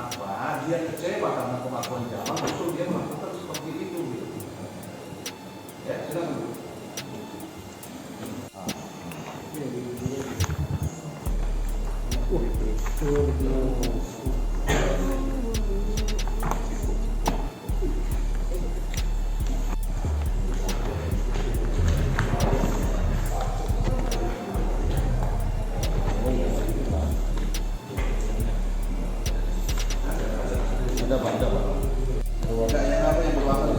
kenapa dia kecewa karena pengakuan Jamal, justru dia melakukan seperti itu gitu. Ya, silakan Bu. Ada Pak. Enggak, yang apa yang berlaku?